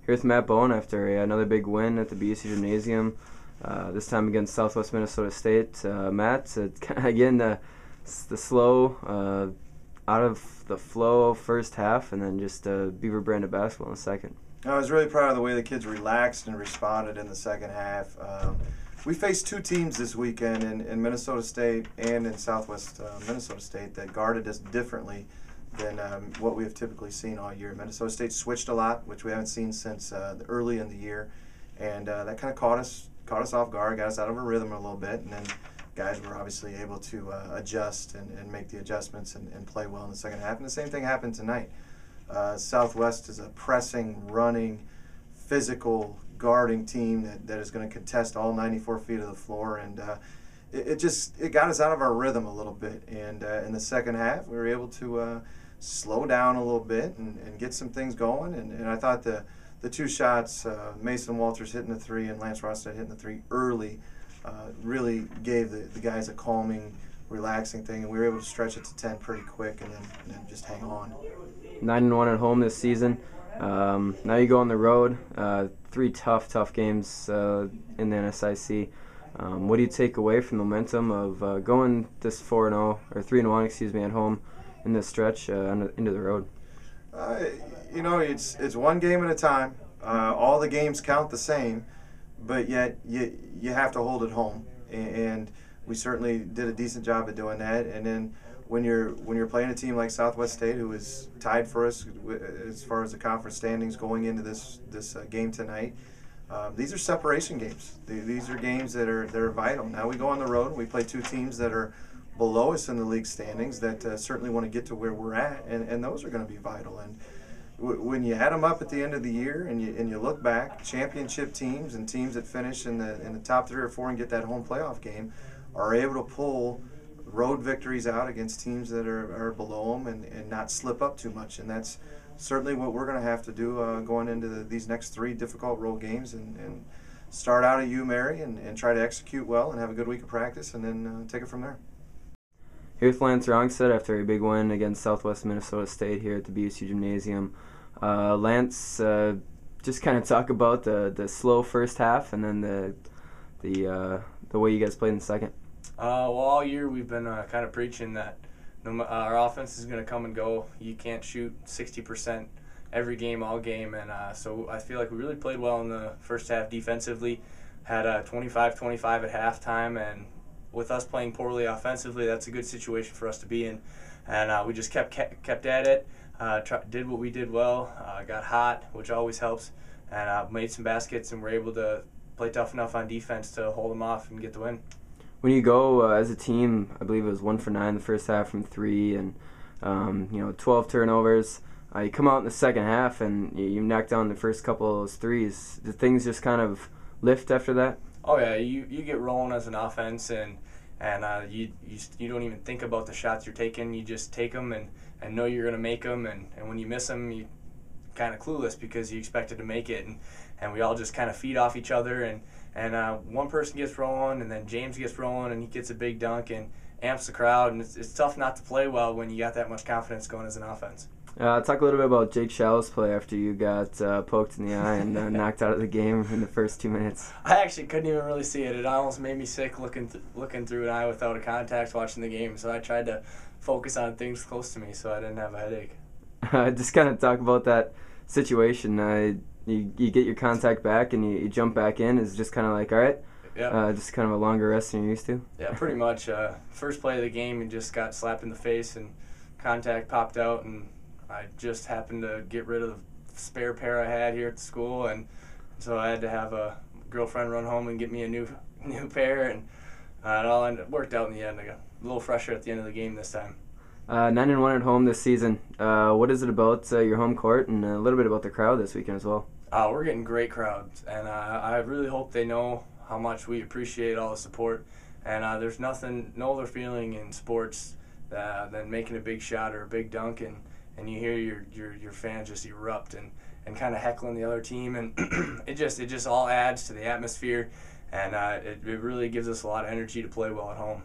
Here with Matt Bowen after another big win at the BSU Gymnasium, this time against Southwest Minnesota State. Matt, again, the slow, out of the flow first half, and then just Beaver brand of basketball in the second. I was really proud of the way the kids relaxed and responded in the second half. We faced two teams this weekend in Minnesota State and in Southwest Minnesota State that guarded us differently than what we have typically seen all year. Minnesota State switched a lot, which we haven't seen since early in the year, and that kind of caught us off guard, got us out of our rhythm a little bit, and then guys were obviously able to adjust and make the adjustments and play well in the second half. And the same thing happened tonight. Southwest is a pressing, running, physical, guarding team that is going to contest all 94 feet of the floor, and it got us out of our rhythm a little bit. And in the second half, we were able to slow down a little bit and get some things going. And I thought the two shots, Mason Walters hitting the three and Lance Rostad hitting the three early, really gave the guys a calming, relaxing thing, and we were able to stretch it to 10 pretty quick and then just hang on. 9-1 at home this season. Now you go on the road. Three tough games in the NSIC. What do you take away from the momentum of going this 4-0 or 3-1, at home in this stretch into the road? It's one game at a time. All the games count the same, but yet you have to hold it home, and we certainly did a decent job of doing that. And then when you're playing a team like Southwest State, who is tied for us as far as the conference standings going into this game tonight, these are separation games. These are games that are vital. Now we go on the road. We play two teams that are below us in the league standings that certainly want to get to where we're at, and those are going to be vital. And when you add them up at the end of the year and you look back, championship teams and teams that finish in the top 3 or 4 and get that home playoff game are able to pull road victories out against teams that are below them and not slip up too much. And that's certainly what we're going to have to do going into these next 3 difficult road games and start out at Mary and try to execute well and have a good week of practice and then take it from there. Here with Lance Rostad after a big win against Southwest Minnesota State here at the BSU Gymnasium. Lance, just kind of talk about the slow first half and then the way you guys played in the second. Well, all year we've been kind of preaching that our offense is going to come and go. You can't shoot 60% every game, all game, and so I feel like we really played well in the first half defensively. Had 25-25 at halftime, and with us playing poorly offensively, that's a good situation for us to be in. And we just kept at it, did what we did well, got hot, which always helps, and made some baskets, and were able to play tough enough on defense to hold them off and get the win. When you go as a team, I believe it was 1 for 9 the first half from 3, and 12 turnovers. You come out in the second half and you knock down the first couple of those threes. Did things just kind of lift after that? Oh yeah, you get rolling as an offense, and you don't even think about the shots you're taking. You just take them and know you're going to make them, and when you miss them, you kind of clueless because you expected to make it, and we all just kind of feed off each other, and one person gets rolling, and then James gets rolling, and he gets a big dunk and amps the crowd, and it's tough not to play well when you got that much confidence going as an offense. Talk a little bit about Jake Shallow's play after you got poked in the eye and knocked out of the game in the first 2 minutes. I actually couldn't even really see it. It almost made me sick looking through an eye without a contact watching the game, so I tried to focus on things close to me so I didn't have a headache. Just kind of talk about that situation. You get your contact back and you jump back in. It's just kind of like, all right, just kind of a longer rest than you're used to? Yeah, pretty much. First play of the game, and just got slapped in the face and contact popped out, and I just happened to get rid of the spare pair I had here at the school, and so I had to have a girlfriend run home and get me a new pair, and it all worked out in the end. I got a little fresher at the end of the game this time. 9-1 at home this season. What is it about your home court and a little bit about the crowd this weekend as well? We're getting great crowds, and I really hope they know how much we appreciate all the support. And there's no other feeling in sports than making a big shot or a big dunk, and you hear your fans just erupt and kind of heckling the other team, and it just all adds to the atmosphere, and it really gives us a lot of energy to play well at home.